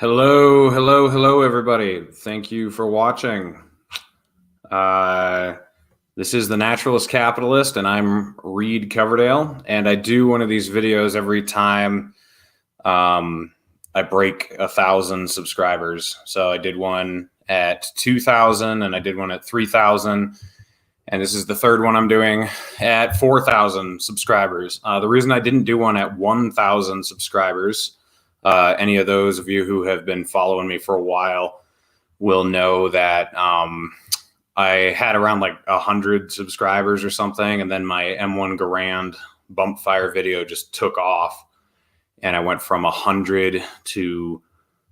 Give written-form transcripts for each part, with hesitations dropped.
Hello, everybody. Thank you for watching. This is The Naturalist Capitalist, and I'm Reed Coverdale, and I do one of these videos every time I break 1,000 subscribers. So I did one at 2,000, and I did one at 3,000, and this is the third one I'm doing at 4,000 subscribers. The reason I didn't do one at 1,000 subscribers, any of those of you who have been following me for a while will know that I had around like 100 subscribers or something, and then my M1 Garand bump fire video just took off, and I went from 100 to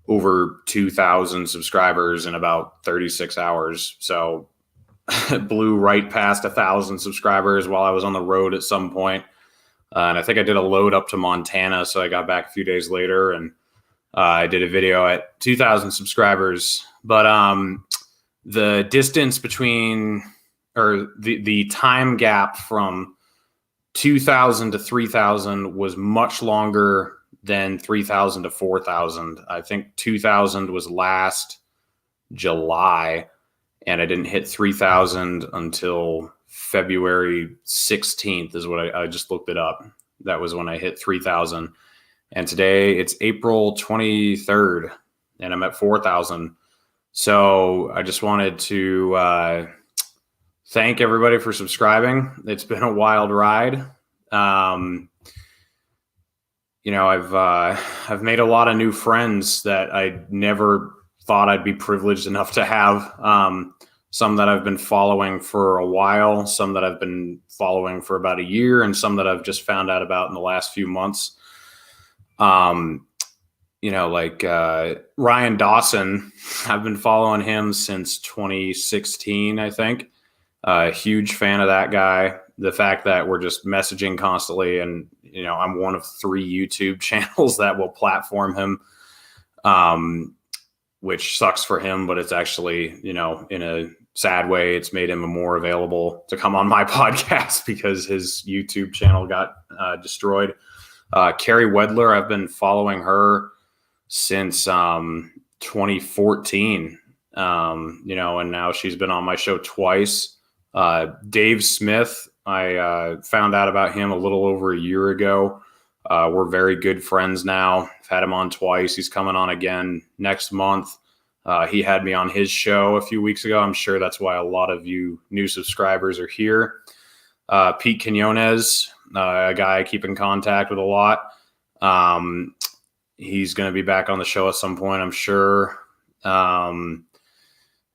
over 2,000 subscribers in about 36 hours. So it blew right past 1,000 subscribers while I was on the road at some point. And I think I did a load up to Montana, so I got back a few days later, and I did a video at 2,000 subscribers. But the distance between, or the time gap from 2,000 to 3,000 was much longer than 3,000 to 4,000. I think 2,000 was last July, and I didn't hit 3,000 until February 16th is what I just looked it up. That was when I hit 3,000. And today it's April 23rd, and I'm at 4,000. So I just wanted to thank everybody for subscribing. It's been a wild ride. You know, I've made a lot of new friends that I never thought I'd be privileged enough to have. Some that I've been following for a while, some that I've been following for about a year, and some that I've just found out about in the last few months. You know, like Ryan Dawson, I've been following him since 2016, I think. Huge fan of that guy. The fact that we're just messaging constantly, and, you know, I'm one of 3 YouTube channels that will platform him, which sucks for him, but it's actually, you know, in a sad way, it's made him more available to come on my podcast because his YouTube channel got destroyed. Carrie Wedler, I've been following her since 2014, you know, and now she's been on my show twice. Dave Smith, I found out about him a little over a year ago. We're very good friends now. I've had him on twice. He's coming on again next month. He had me on his show a few weeks ago. I'm sure that's why a lot of you new subscribers are here. Pete Quinones, a guy I keep in contact with a lot. He's going to be back on the show at some point, I'm sure. And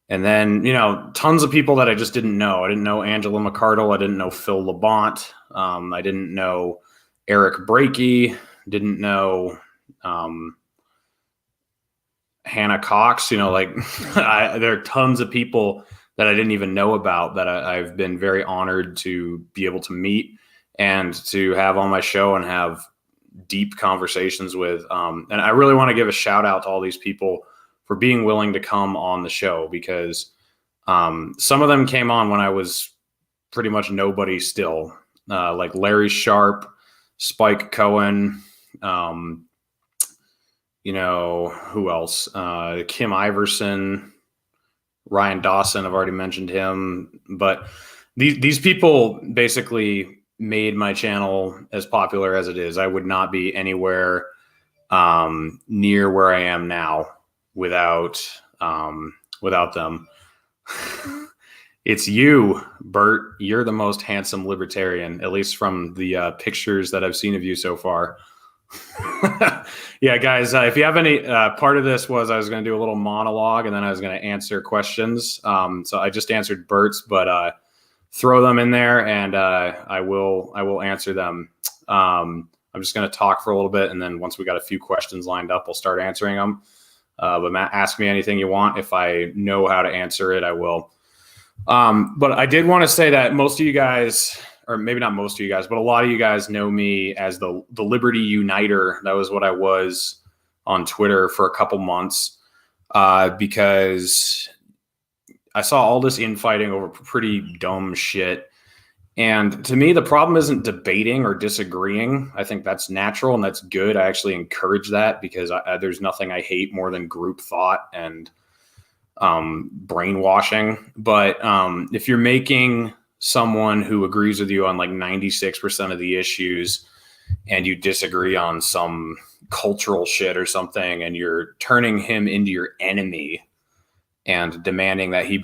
then, you know, tons of people that I just didn't know. I didn't know Angela McCardle. I didn't know Phil Labonte. I didn't know Eric Brakey. Didn't know Hannah Cox. You know, like there are tons of people that I didn't even know about that I've been very honored to be able to meet and to have on my show and have deep conversations with. And I really want to give a shout out to all these people for being willing to come on the show, because some of them came on when I was pretty much nobody still, like Larry Sharp, Spike Cohen, you know, who else? Kim Iverson, Ryan Dawson, I've already mentioned him. But these people basically made my channel as popular as it is. I would not be anywhere near where I am now without them. It's you, Bert. You're the most handsome libertarian, at least from the pictures that I've seen of you so far. Yeah, guys, if you have any part of this was I was going to do a little monologue and then I was going to answer questions. So I just answered Bert's, but throw them in there and I will answer them. I'm just going to talk for a little bit, and then once we got a few questions lined up, we'll start answering them. But Matt, ask me anything you want. If I know how to answer it, I will. But I did want to say that most of you guys, or maybe not most of you guys, but a lot of you guys know me as the Liberty Uniter. That was what I was on Twitter for a couple months, because I saw all this infighting over pretty dumb shit. And to me, the problem isn't debating or disagreeing. I think that's natural and that's good. I actually encourage that because there's nothing I hate more than group thought and brainwashing. But if you're making someone who agrees with you on like 96% of the issues and you disagree on some cultural shit or something, and you're turning him into your enemy and demanding that he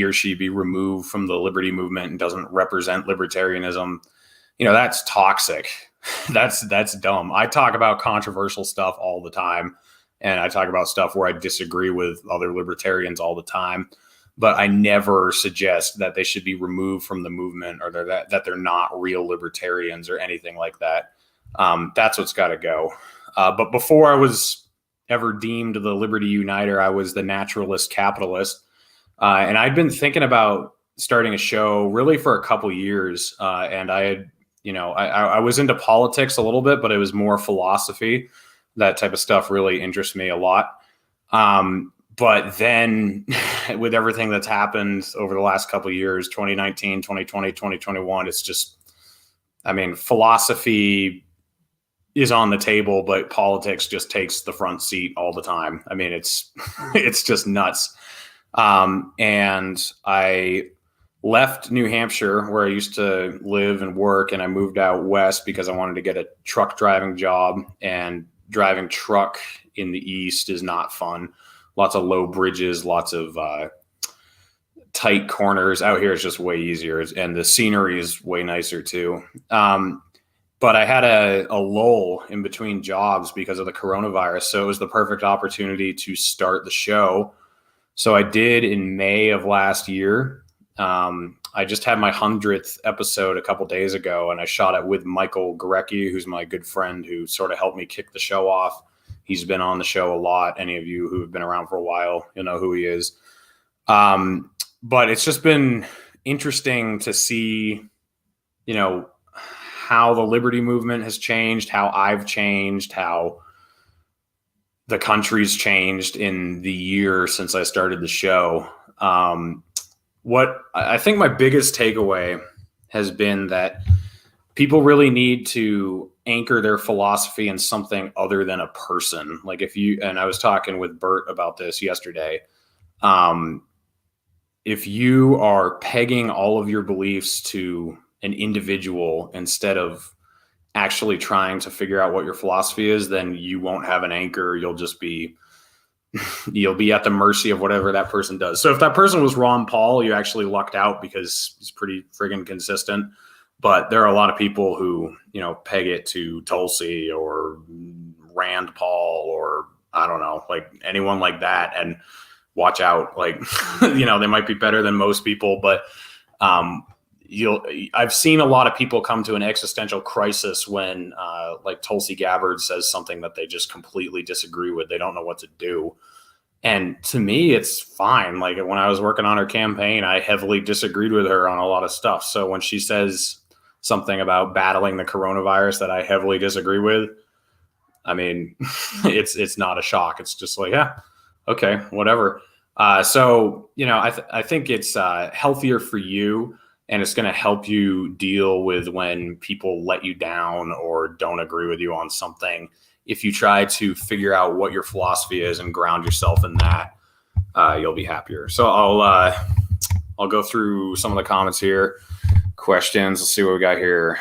or she be removed from the liberty movement and doesn't represent libertarianism, that's toxic. That's dumb. I talk about controversial stuff all the time, and I talk about stuff where I disagree with other libertarians all the time, but I never suggest that they should be removed from the movement or that they're not real libertarians or anything like that. That's what's got to go. But before I was ever deemed the Liberty Uniter, I was the naturalist capitalist. And I'd been thinking about starting a show really for a couple years. And I had, I was into politics a little bit, but it was more philosophy. That type of stuff really interests me a lot. But then with everything that's happened over the last couple of years, 2019, 2020, 2021, it's just, philosophy is on the table, but politics just takes the front seat all the time. It's just nuts. And I left New Hampshire, where I used to live and work, and I moved out west because I wanted to get a truck driving job, and driving truck in the East is not fun. Lots of low bridges, lots of tight corners. Out here, it's just way easier, and the scenery is way nicer too. But I had a lull in between jobs because of the coronavirus. So it was the perfect opportunity to start the show. So I did in May of last year. I just had my 100th episode a couple days ago, and I shot it with Michael Gorecki, who's my good friend who sort of helped me kick the show off. He's been on the show a lot. Any of you who have been around for a while, you'll know who he is. But it's just been interesting to see, how the liberty movement has changed, how I've changed, how the country's changed in the year since I started the show. What I think my biggest takeaway has been that people really need to anchor their philosophy in something other than a person. Like and I was talking with Bert about this yesterday. If you are pegging all of your beliefs to an individual instead of actually trying to figure out what your philosophy is, then you won't have an anchor. You'll be at the mercy of whatever that person does. So if that person was Ron Paul, you actually lucked out because he's pretty friggin' consistent. But there are a lot of people who, peg it to Tulsi or Rand Paul or I don't know, like anyone like that. And watch out, like, they might be better than most people, but I've seen a lot of people come to an existential crisis when like Tulsi Gabbard says something that they just completely disagree with. They don't know what to do. And to me, it's fine. Like when I was working on her campaign, I heavily disagreed with her on a lot of stuff. So when she says something about battling the coronavirus that I heavily disagree with, it's not a shock. It's just like, yeah, okay, whatever. So, I think it's healthier for you. And it's going to help you deal with when people let you down or don't agree with you on something. If you try to figure out what your philosophy is and ground yourself in that, you'll be happier. So I'll go through some of the comments here, questions. Let's see what we got here.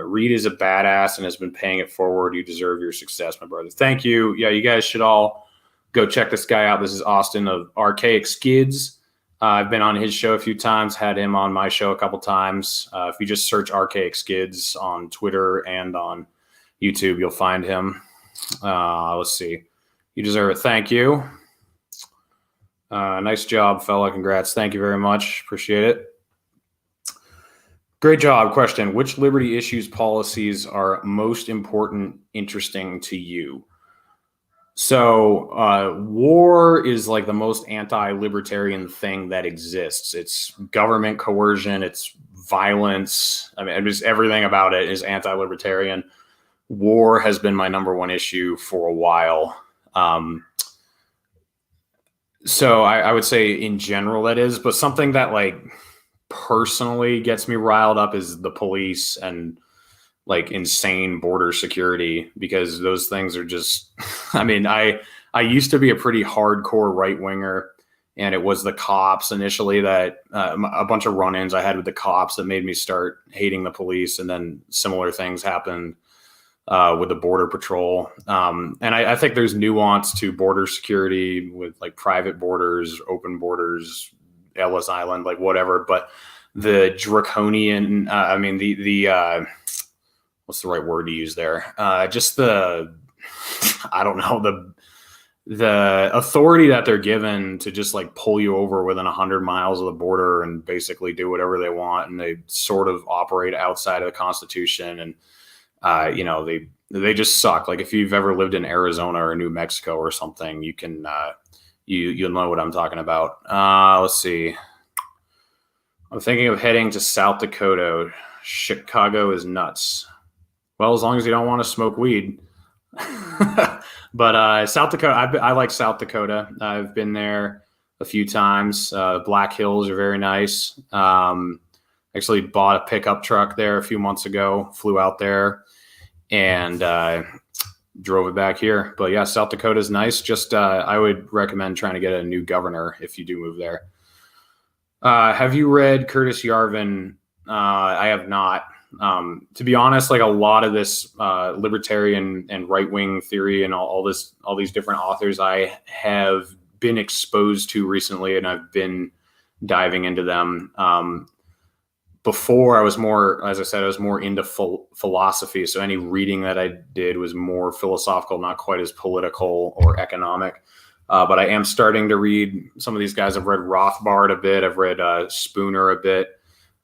Reed is a badass and has been paying it forward. You deserve your success, my brother. Thank you. Yeah, you guys should all go check this guy out. This is Austin of Archaic Skids. I've been on his show a few times, had him on my show a couple times. If you just search Archaic Skids on Twitter and on YouTube, you'll find him. Let's see. You deserve it. Thank you. Nice job, fella. Congrats. Thank you very much. Appreciate it. Great job. Question. Which liberty issues policies are most important, interesting to you? So war is like the most anti-libertarian thing that exists. It's government coercion. It's violence. Just everything about it is anti-libertarian. War has been my number one issue for a while. So I would say in general that is, but something that like personally gets me riled up is the police and like insane border security, because those things are just, I mean, I used to be a pretty hardcore right winger, and it was the cops initially that a bunch of run-ins I had with the cops that made me start hating the police. And then similar things happened with the border patrol. And I think there's nuance to border security with like private borders, open borders, Ellis Island, like whatever. But the draconian, I mean, the what's the right word to use there? Just I don't know, the authority that they're given to just like pull you over within 100 miles of the border and basically do whatever they want. And they sort of operate outside of the Constitution. And, you know, they just suck. Like if you've ever lived in Arizona or New Mexico or something, you can, you'll know what I'm talking about. Let's see. I'm thinking of heading to South Dakota. Chicago is nuts. Well, as long as you don't want to smoke weed. But South Dakota, I like South Dakota. I've been there a few times. Black Hills are very nice. Actually bought a pickup truck there a few months ago, flew out there and drove it back here. But yeah, South Dakota is nice. Just I would recommend trying to get a new governor if you do move there. Have you read Curtis Yarvin? I have not. To be honest, like a lot of this libertarian and right-wing theory and all these different authors I have been exposed to recently, and I've been diving into them. Before I was more, as I said, I was more into philosophy. So any reading that I did was more philosophical, not quite as political or economic. But I am starting to read some of these guys. I've read Rothbard a bit. I've read Spooner a bit.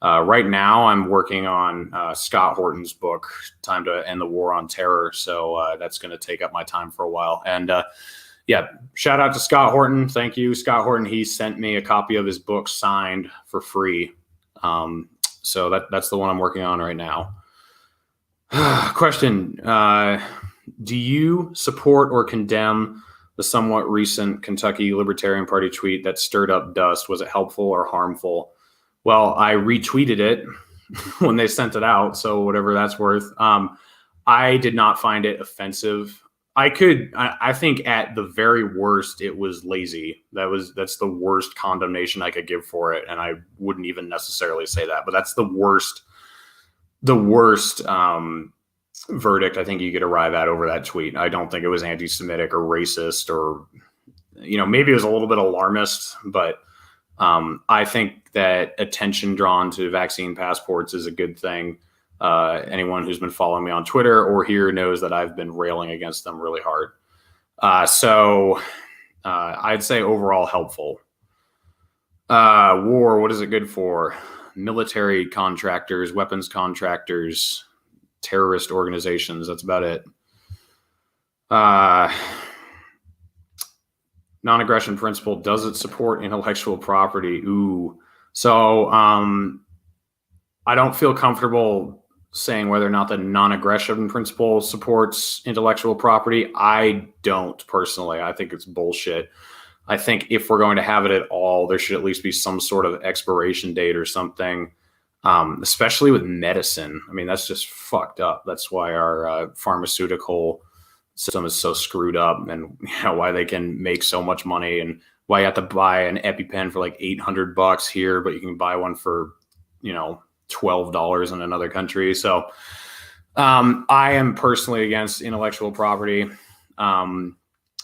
Right now, I'm working on Scott Horton's book, Time to End the War on Terror. So that's going to take up my time for a while. And yeah, shout out to Scott Horton. Thank you, Scott Horton. He sent me a copy of his book signed for free. So that's the one I'm working on right now. Question. Do you support or condemn the somewhat recent Kentucky Libertarian Party tweet that stirred up dust? Was it helpful or harmful? Well, I retweeted it when they sent it out, so whatever that's worth. I did not find it offensive. I think at the very worst, it was lazy. That's the worst condemnation I could give for it, and I wouldn't even necessarily say that. But that's the worst verdict I think you could arrive at over that tweet. I don't think it was anti-Semitic or racist, or maybe it was a little bit alarmist, but I think that attention drawn to vaccine passports is a good thing. Anyone who's been following me on Twitter or here knows that I've been railing against them really hard. So I'd say overall helpful. War, what is it good for? Military contractors, weapons contractors, terrorist organizations. That's about it. Non-aggression principle, does it support intellectual property? Ooh. So I don't feel comfortable saying whether or not the non-aggression principle supports intellectual property. I don't personally. I think it's bullshit. I think if we're going to have it at all, there should at least be some sort of expiration date or something, especially with medicine. I mean, that's just fucked up. That's why our pharmaceutical system is so screwed up, and why they can make so much money, and why you have to buy an EpiPen for like $800 here, but you can buy one for, $12 in another country. So I am personally against intellectual property. I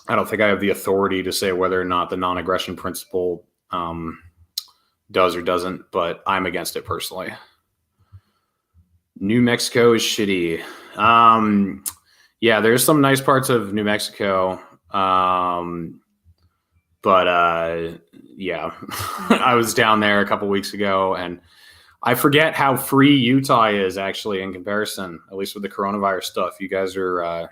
don't think I have the authority to say whether or not the non-aggression principle does or doesn't, but I'm against it personally. New Mexico is shitty. Yeah, there's some nice parts of New Mexico. But yeah, I was down there a couple weeks ago, and I forget how free Utah is actually in comparison, at least with the coronavirus stuff. You guys are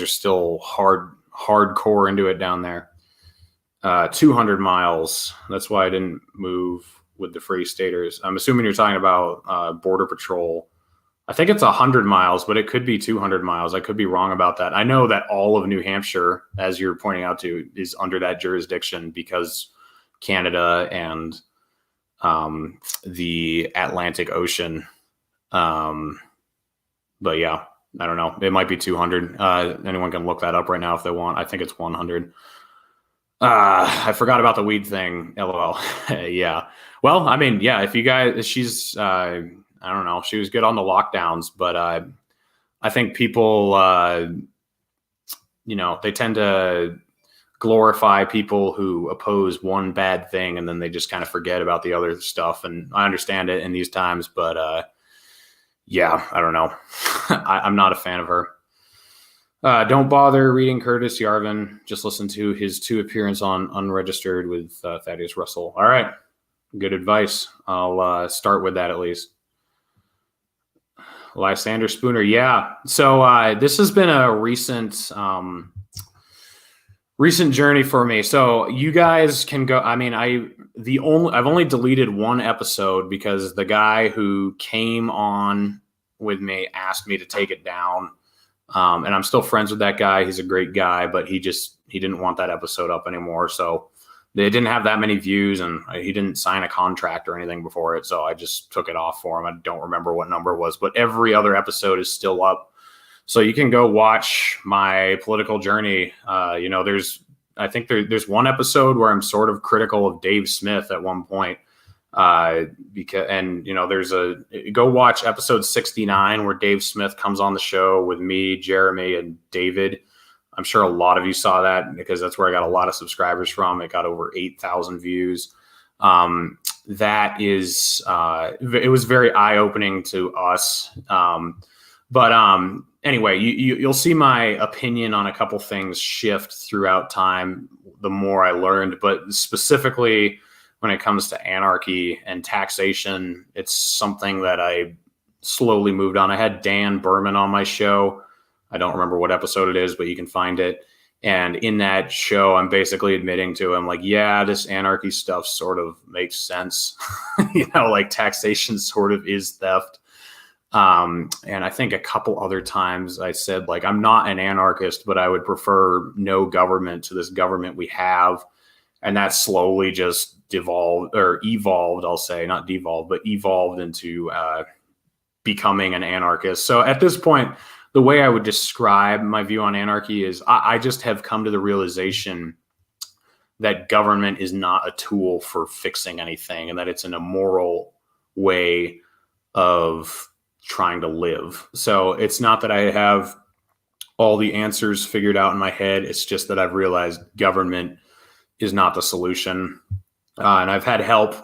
still hardcore into it down there. 200 miles. That's why I didn't move with the Free Staters. I'm assuming you're talking about Border Patrol. I think it's 100 miles, but it could be 200 miles. I could be wrong about that. I know that all of New Hampshire, as you're pointing out to, is under that jurisdiction because Canada and the Atlantic Ocean. But yeah, I don't know. It might be 200. Anyone can look that up right now if they want. I think it's 100. I forgot about the weed thing. LOL. Yeah. Well, I mean, yeah, if you guys, she's, I don't know, she was good on the lockdowns, but I think people, they tend to glorify people who oppose one bad thing and then they just kind of forget about the other stuff. And I understand it in these times, but yeah, I don't know. I'm not a fan of her. Don't bother reading Curtis Yarvin. Just listen to his 2 appearance on Unregistered with Thaddeus Russell. All right. Good advice. I'll start with that at least. Lysander Spooner. Yeah. So this has been a recent journey for me. So you guys can go. I mean, I've only deleted 1 episode because the guy who came on with me asked me to take it down. And I'm still friends with that guy. He's a great guy, but he didn't want that episode up anymore. So they didn't have that many views and he didn't sign a contract or anything before it. So I just took it off for him. I don't remember what number it was, but every other episode is still up. So you can go watch my political journey. I think there's 1 episode where I'm sort of critical of Dave Smith at one point. Go watch episode 69 where Dave Smith comes on the show with me, Jeremy, and David. I'm sure a lot of you saw that because that's where I got a lot of subscribers from. It got over 8,000 views. It was very eye-opening to us. Anyway, you'll see my opinion on a couple things shift throughout time the more I learned, but specifically when it comes to anarchy and taxation, it's something that I slowly moved on. I had Dan Berman on my show. I don't remember what episode it is, but you can find it. And in that show, I'm basically admitting to him, like, yeah, this anarchy stuff sort of makes sense. Like taxation sort of is theft. And I think a couple other times I said, like, I'm not an anarchist, but I would prefer no government to this government we have. And that slowly just evolved, I'll say, not devolved, but evolved into becoming an anarchist. So at this point, the way I would describe my view on anarchy is I just have come to the realization that government is not a tool for fixing anything and that it's an immoral way of trying to live. So it's not that I have all the answers figured out in my head. It's just that I've realized government is not the solution. And I've had help.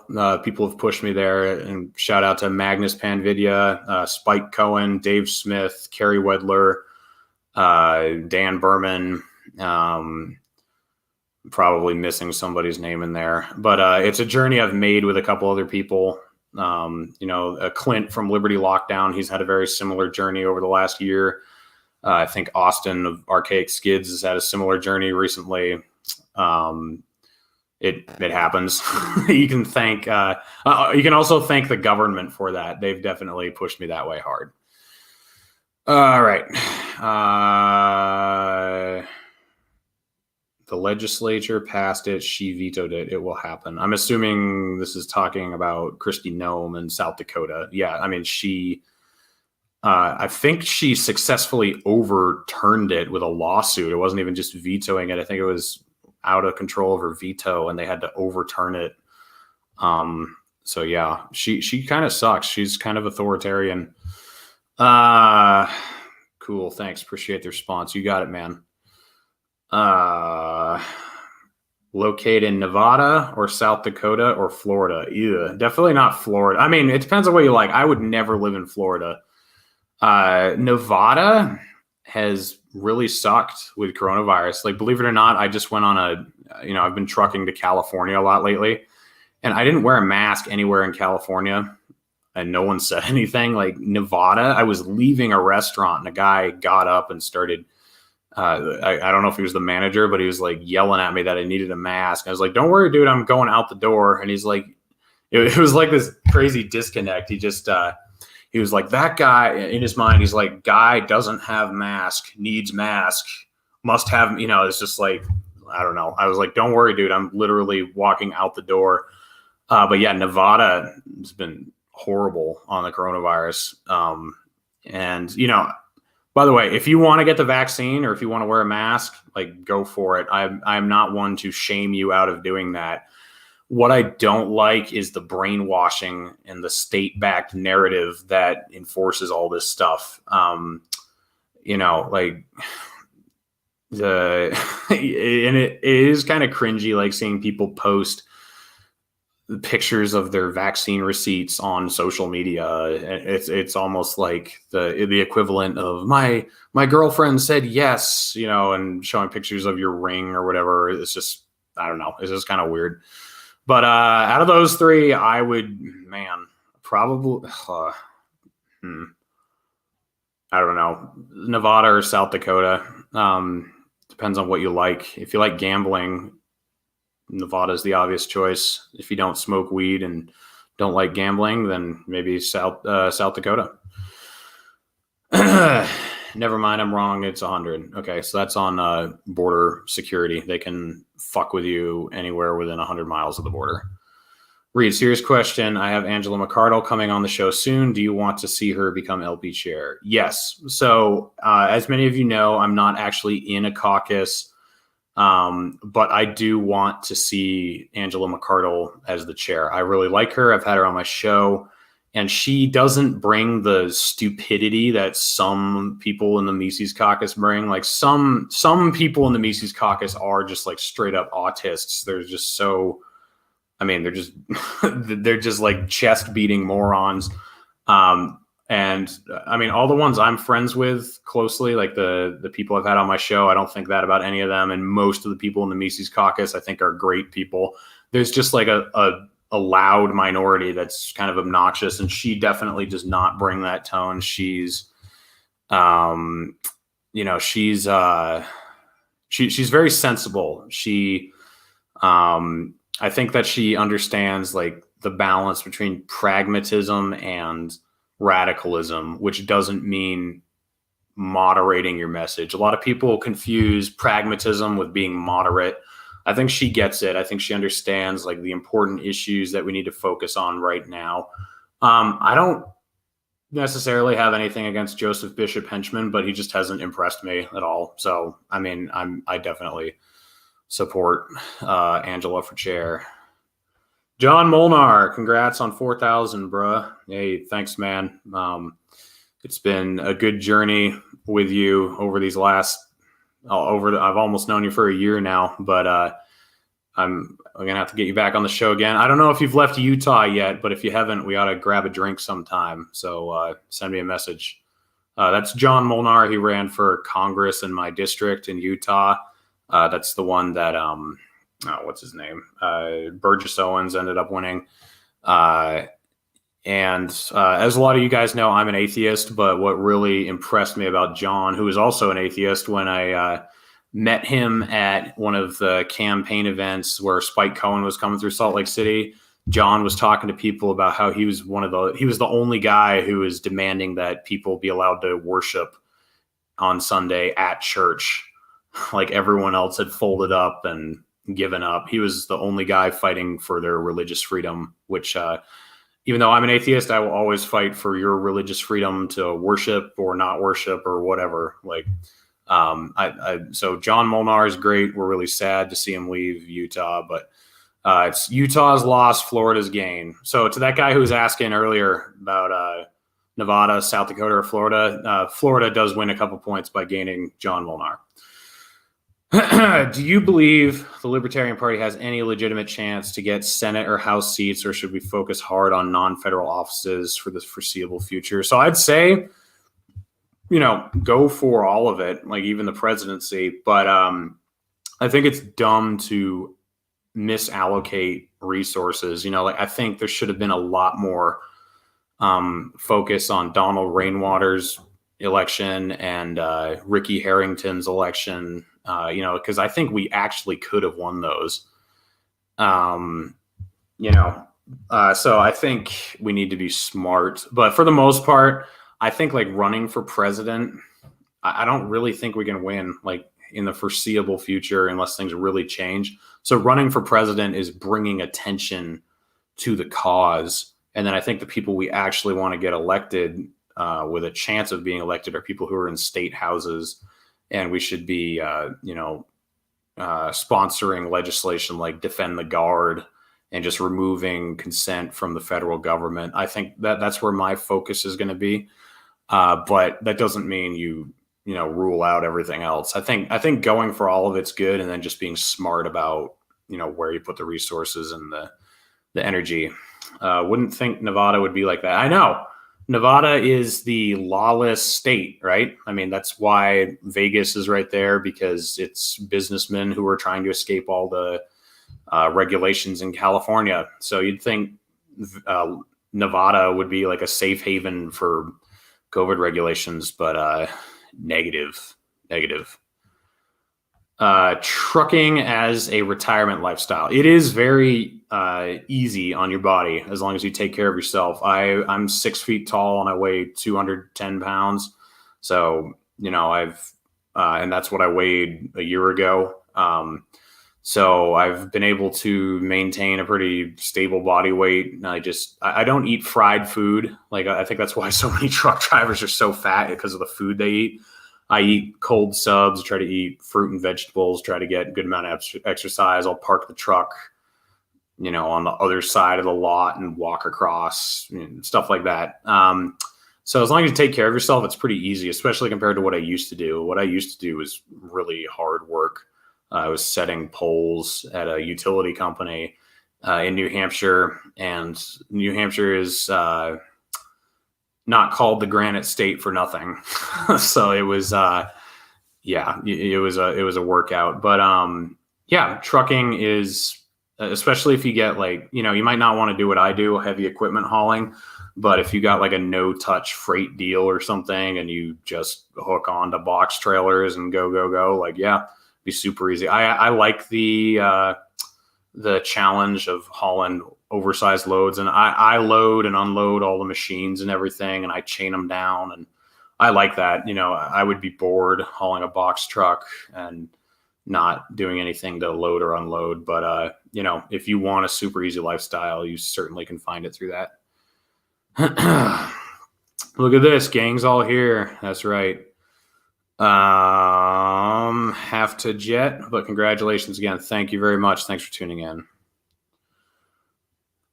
People have pushed me there. And shout out to Magnus Panvidya, Spike Cohen, Dave Smith, Kerry Wedler, Dan Berman. Probably missing somebody's name in there. But it's a journey I've made with a couple other people. Clint from Liberty Lockdown, he's had a very similar journey over the last year. I think Austin of Archaic Skids has had a similar journey recently. It happens. You can also thank the government for that. They've definitely pushed me that way hard. All right. The legislature passed it. She vetoed it. It will happen. I'm assuming this is talking about Kristi Noem in South Dakota. Yeah. I mean, I think she successfully overturned it with a lawsuit. It wasn't even just vetoing it. I think it was out of control of her veto and they had to overturn it. So yeah, she kind of sucks. She's kind of authoritarian. Cool. Thanks. Appreciate the response. You got it, man. Locate in Nevada or South Dakota or Florida. Either. Definitely not Florida. I mean, it depends on what you like. I would never live in Florida. Nevada has really sucked with coronavirus. Like, believe it or not, I just went on I've been trucking to California a lot lately and I didn't wear a mask anywhere in California and no one said anything. Like Nevada, I was leaving a restaurant and a guy got up and started, I don't know if he was the manager, but he was like yelling at me that I needed a mask. I was like, don't worry, dude, I'm going out the door. And he's like, it was like this crazy disconnect. He just, he was like, that guy in his mind, he's like, guy doesn't have mask, needs mask, must have, it's just like, I don't know. I was like, don't worry, dude. I'm literally walking out the door. But yeah, Nevada has been horrible on the coronavirus. And, by the way, if you want to get the vaccine or if you want to wear a mask, like, go for it. I'm not one to shame you out of doing that. What I don't like is the brainwashing and the state-backed narrative that enforces all this stuff. Like and it is kind of cringy, like seeing people post pictures of their vaccine receipts on social media. It's almost like the equivalent of my girlfriend said yes, and showing pictures of your ring or whatever. It's just, I don't know. It's just kind of weird. But out of those three, I would, probably, I don't know, Nevada or South Dakota. Depends on what you like. If you like gambling, Nevada is the obvious choice. If you don't smoke weed and don't like gambling, then maybe South Dakota. Never mind, I'm wrong. It's 100. Okay, so that's on border security. They can fuck with you anywhere within 100 miles of the border. Reed, serious question. I have Angela McArdle coming on the show soon. Do you want to see her become LP chair? Yes. So as many of you know, I'm not actually in a caucus. But I do want to see Angela McArdle as the chair. I really like her. I've had her on my show, and she doesn't bring the stupidity that some people in the Mises caucus bring. Like some people in the Mises caucus are just like straight up autists. They're just so, they're just they're just like chest beating morons. And all the ones I'm friends with closely, like the people I've had on my show, I don't think that about any of them. And most of the people in the Mises caucus, I think, are great people. There's just like a loud minority that's kind of obnoxious. And she definitely does not bring that tone. She's she's very sensible. I think that she understands like the balance between pragmatism and radicalism, which doesn't mean moderating your message. A lot of people confuse pragmatism with being moderate. I think she gets it. I think she understands like the important issues that we need to focus on right now. I don't necessarily have anything against Joseph Bishop Henchman, but he just hasn't impressed me at all. So, I definitely support Angela for chair. John Molnar, congrats on 4,000, bruh. Hey, thanks, man. It's been a good journey with you over these last, I've almost known you for a year now, but I'm going to have to get you back on the show again. I don't know if you've left Utah yet, but if you haven't, we ought to grab a drink sometime. So send me a message. That's John Molnar. He ran for Congress in my district in Utah. That's the one that, what's his name? Burgess Owens ended up winning. And as a lot of you guys know, I'm an atheist, but what really impressed me about John, who is also an atheist, when I met him at one of the campaign events where Spike Cohen was coming through Salt Lake City, John was talking to people about how he was the only guy who was demanding that people be allowed to worship on Sunday at church. Like everyone else had folded up and given up. He was the only guy fighting for their religious freedom, which even though I'm an atheist, I will always fight for your religious freedom to worship or not worship or whatever. Like, so John Molnar is great. We're really sad to see him leave Utah, but it's Utah's loss, Florida's gain. So to that guy who was asking earlier about Nevada, South Dakota, or Florida, Florida does win a couple points by gaining John Molnar. Do you believe the Libertarian Party has any legitimate chance to get Senate or House seats, or should we focus hard on non-federal offices for the foreseeable future? So I'd say, go for all of it, like even the presidency. But I think it's dumb to misallocate resources. I think there should have been a lot more focus on Donald Rainwater's election and Ricky Harrington's election. Because I think we actually could have won those. So I think we need to be smart. But for the most part, I think like running for president, I don't really think we can win like in the foreseeable future unless things really change. So running for president is bringing attention to the cause. And then I think the people we actually want to get elected with a chance of being elected are people who are in state houses, and we should be, sponsoring legislation like Defend the Guard and just removing consent from the federal government. I think that's where my focus is going to be. But that doesn't mean you rule out everything else. I think going for all of it's good, and then just being smart about, where you put the resources and the energy. Wouldn't think Nevada would be like that. I know Nevada is the lawless state, right? I mean, that's why Vegas is right there, because it's businessmen who are trying to escape all the regulations in California. So you'd think Nevada would be like a safe haven for COVID regulations, but negative. Trucking as a retirement lifestyle. It is very easy on your body as long as you take care of yourself. I'm 6 feet tall and I weigh 210 pounds. So, and that's what I weighed a year ago. So I've been able to maintain a pretty stable body weight. And I don't eat fried food. Like, I think that's why so many truck drivers are so fat, because of the food they eat. I eat cold subs, try to eat fruit and vegetables, try to get a good amount of exercise. I'll park the truck, on the other side of the lot and walk across, stuff like that. So as long as you take care of yourself, it's pretty easy, especially compared to what I used to do. What I used to do was really hard work. I was setting poles at a utility company in New Hampshire, and New Hampshire is not called the Granite State for nothing. So it was, it was a workout. But trucking is, especially if you get you might not want to do what I do, heavy equipment hauling. But if you got like a no-touch freight deal or something, and you just hook onto box trailers and go, be super easy. I like the challenge of hauling oversized loads, and I load and unload all the machines and everything, and I chain them down, and I like that. I would be bored hauling a box truck and not doing anything to load or unload. But if you want a super easy lifestyle, you certainly can find it through that. Look at this, gang's all here. That's right. Have to jet, but congratulations again. Thank you very much. Thanks for tuning in.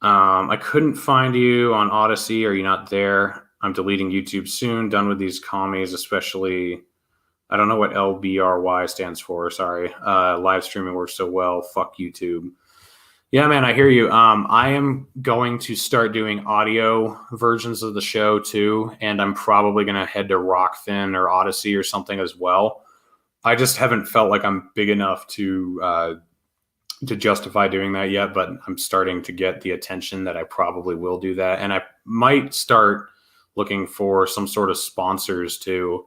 I couldn't find you on Odyssey. Are you not there? I'm deleting YouTube soon. Done with these commies, especially. I don't know what LBRY stands for. Sorry. Live streaming works so well. Fuck YouTube. Yeah, man, I hear you. I am going to start doing audio versions of the show too, and I'm probably going to head to Rockfin or Odyssey or something as well. I just haven't felt like I'm big enough to justify doing that yet, but I'm starting to get the attention that I probably will do that, and I might start looking for some sort of sponsors too.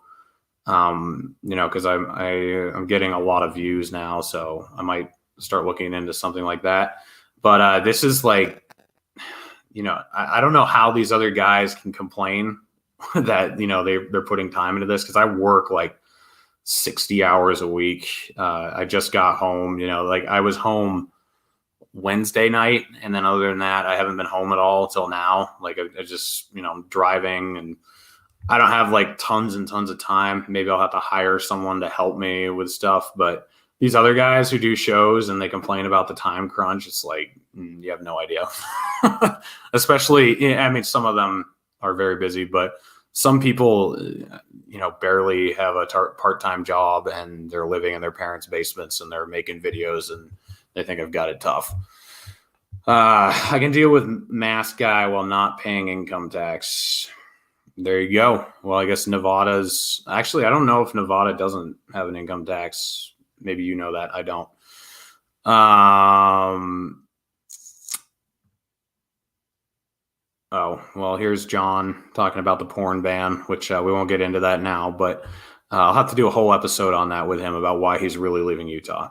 Because I'm getting a lot of views now, so I might start looking into something like that. But this is like, I don't know how these other guys can complain that, they're putting time into this, because I work like 60 hours a week. I just got home, I was home Wednesday night. And then other than that, I haven't been home at all till now. Like I just, I'm driving, and I don't have like tons and tons of time. Maybe I'll have to hire someone to help me with stuff. But these other guys who do shows and they complain about the time crunch, it's like, you have no idea. Especially, I mean, some of them are very busy, but some people, barely have a part-time job, and they're living in their parents' basements, and they're making videos, and they think I've got it tough. I can deal with mask guy while not paying income tax. There you go. Well, I guess Nevada's actually, I don't know if Nevada doesn't have an income tax. Maybe you know that. I don't. Oh, well, here's John talking about the porn ban, which we won't get into that now, but I'll have to do a whole episode on that with him about why he's really leaving Utah.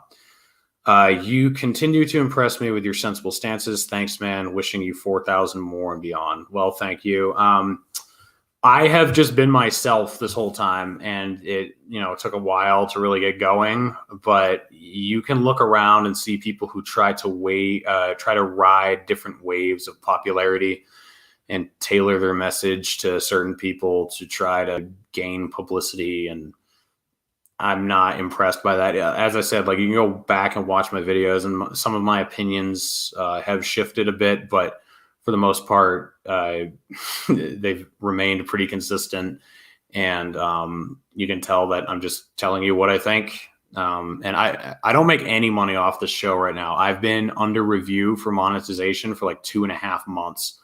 You continue to impress me with your sensible stances. Thanks, man. Wishing you 4,000 more and beyond. Well, thank you. I have just been myself this whole time, and it took a while to really get going. But you can look around and see people who try to ride different waves of popularity and tailor their message to certain people to try to gain publicity. And I'm not impressed by that. As I said, like, you can go back and watch my videos, and some of my opinions have shifted a bit, but for the most part, they've remained pretty consistent. And you can tell that I'm just telling you what I think. And I don't make any money off the show right now. I've been under review for monetization for like 2.5 months,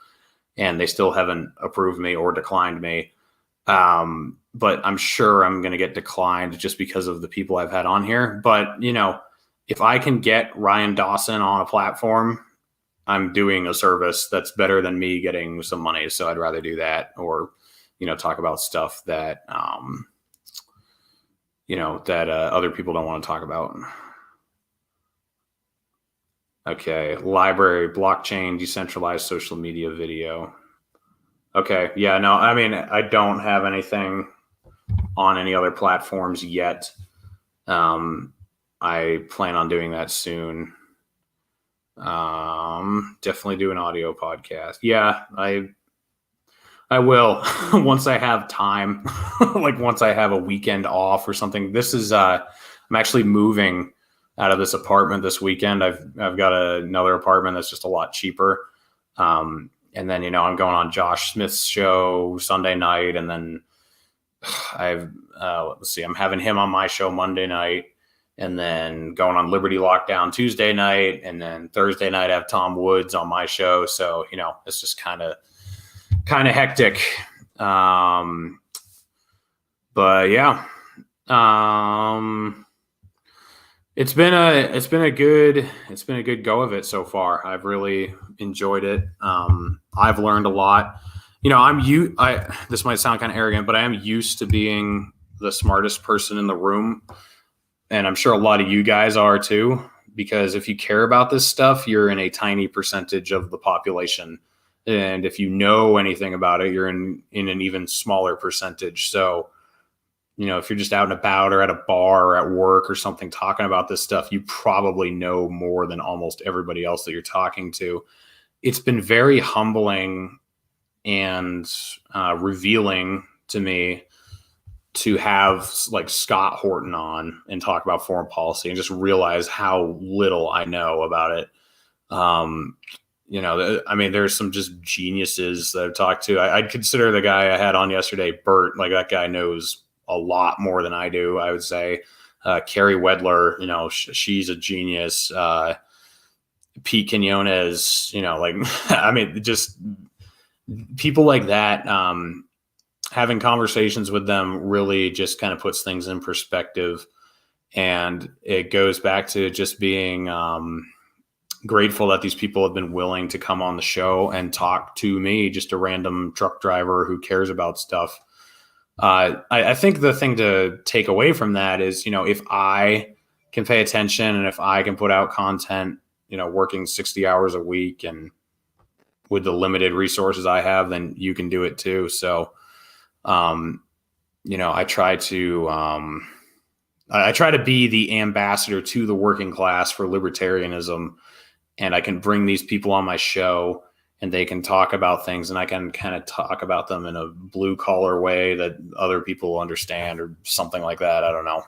and they still haven't approved me or declined me. But I'm sure I'm going to get declined just because of the people I've had on here. But, if I can get Ryan Dawson on a platform, I'm doing a service that's better than me getting some money. So I'd rather do that, or, talk about stuff that, other people don't want to talk about. Okay. Library, blockchain, decentralized social media video. Okay. Yeah, no, I mean, I don't have anything on any other platforms yet. I plan on doing that soon. Definitely do an audio podcast. Yeah, I will once I have time, like once I have a weekend off or something. This is, I'm actually moving out of this apartment this weekend. I've got another apartment that's just a lot cheaper. And then, I'm going on Josh Smith's show Sunday night. And then I'm having him on my show Monday night, and then going on Liberty Lockdown Tuesday night. And then Thursday night I have Tom Woods on my show. So, it's just kind of hectic. But yeah, it's been a good go of it so far. I've really enjoyed it. I've learned a lot. This might sound kind of arrogant, but I am used to being the smartest person in the room. And I'm sure a lot of you guys are too, because if you care about this stuff, you're in a tiny percentage of the population. And if you know anything about it, you're in an even smaller percentage. So, if you're just out and about or at a bar or at work or something talking about this stuff, you probably know more than almost everybody else that you're talking to. It's been very humbling and revealing to me to have like Scott Horton on and talk about foreign policy and just realize how little I know about it. There's some just geniuses that I've talked to. I'd consider the guy I had on yesterday, Bert, like that guy knows a lot more than I do, I would say. Carrie Wedler, she's a genius. Pete Quinones, just people like that. Having conversations with them really just kind of puts things in perspective. And it goes back to just being grateful that these people have been willing to come on the show and talk to me, just a random truck driver who cares about stuff. I think the thing to take away from that is, if I can pay attention and if I can put out content, working 60 hours a week and with the limited resources I have, then you can do it too. So, I try to be the ambassador to the working class for libertarianism, and I can bring these people on my show and they can talk about things, and I can kind of talk about them in a blue collar way that other people understand or something like that. I don't know.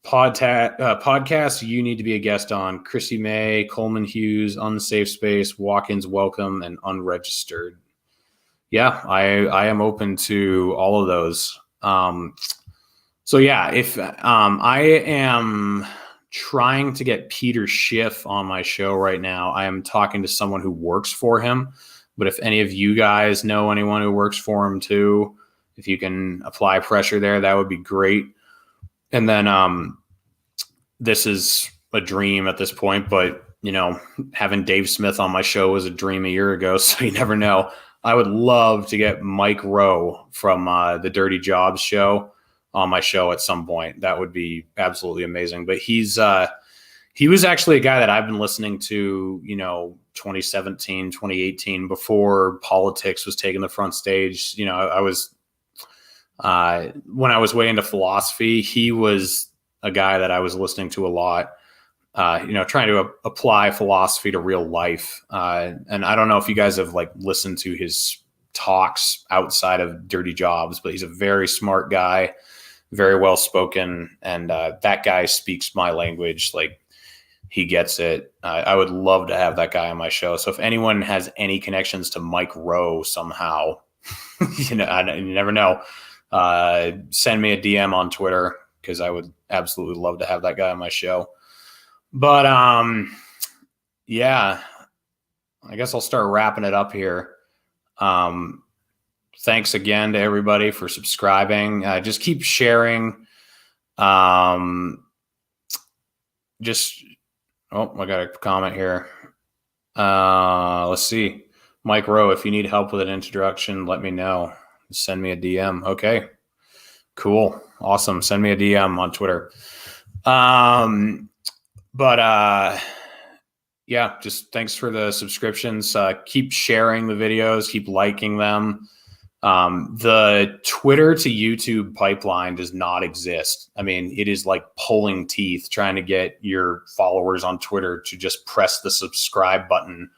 Podcasts you need to be a guest on: Chrissy May, Coleman Hughes, Unsafe Space, Walk-ins Welcome, and Unregistered. Yeah, I am open to all of those. So yeah, if I am trying to get Peter Schiff on my show right now. I am talking to someone who works for him, but if any of you guys know anyone who works for him too, if you can apply pressure there, that would be great. And then this is a dream at this point, but having Dave Smith on my show was a dream a year ago, so you never know. I would love to get Mike Rowe from the Dirty Jobs show on my show at some point. That would be absolutely amazing. But he was actually a guy that I've been listening to, 2017, 2018, before politics was taking the front stage. You know, I was, when I was way into philosophy, he was a guy that I was listening to a lot, you know, trying to apply philosophy to real life. And I don't know if you guys have like listened to his talks outside of Dirty Jobs, but he's a very smart guy, very well spoken. And that guy speaks my language. Like, he gets it. I would love to have that guy on my show. So if anyone has any connections to Mike Rowe somehow, you know, you never know, send me a DM on Twitter, because I would absolutely love to have that guy on my show. But yeah, I guess I'll start wrapping it up here. Thanks again to everybody for subscribing. Just keep sharing. Oh, I got a comment here. Let's see. Mike Rowe, if you need help with an introduction, let me know. Send me a DM. Okay, cool. Awesome. Send me a DM on Twitter. Yeah, just thanks for the subscriptions. Keep sharing the videos, keep liking them. The Twitter to YouTube pipeline does not exist. I mean, it is like pulling teeth trying to get your followers on Twitter to just press the subscribe button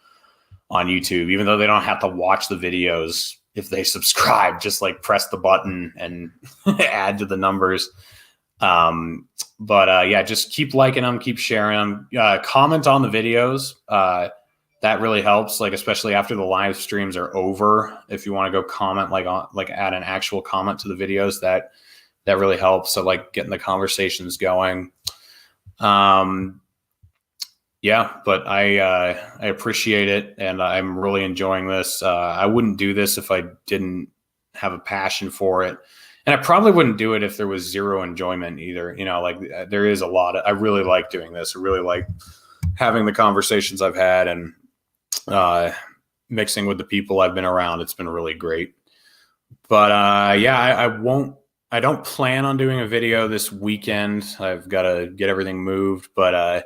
on YouTube, even though they don't have to watch the videos. If they subscribe, just like press the button and add to the numbers. Yeah, just keep liking them, keep sharing them, comment on the videos. That really helps, like, especially after the live streams are over. If you want to go comment, like add an actual comment to the videos, that really helps. So like getting the conversations going. Yeah, but I appreciate it, and I'm really enjoying this. I wouldn't do this if I didn't have a passion for it. And I probably wouldn't do it if there was zero enjoyment either. You know, like, there is a lot of, I really like doing this. I really like having the conversations I've had, and mixing with the people I've been around. It's been really great. But yeah, I don't plan on doing a video this weekend. I've got to get everything moved, but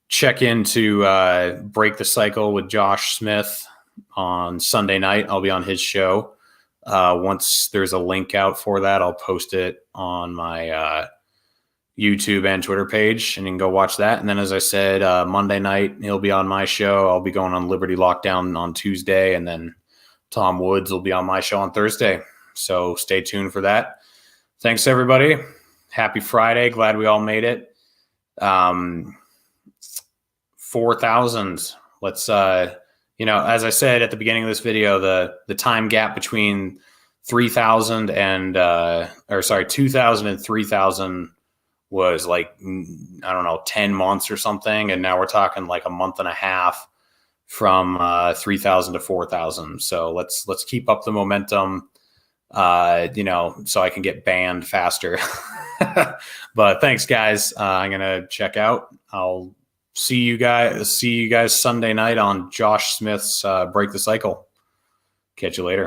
check into Break the Cycle with Josh Smith on Sunday night. I'll be on his show. Once there's a link out for that, I'll post it on my YouTube and Twitter page, and you can go watch that. And then, as I said, Monday night, he'll be on my show. I'll be going on Liberty Lockdown on Tuesday, and then Tom Woods will be on my show on Thursday. So stay tuned for that. Thanks, everybody. Happy Friday. Glad we all made it. 4,000. Let's, you know, as I said at the beginning of this video, the time gap between 3,000 and 2,000 and 3,000 was like, I don't know, 10 months or something. And now we're talking like a month and a half from 3,000 to 4,000. So let's keep up the momentum, you know, so I can get banned faster. But thanks, guys. I'm going to check out. I'll see you guys Sunday night on Josh Smith's Break the Cycle. Catch you later.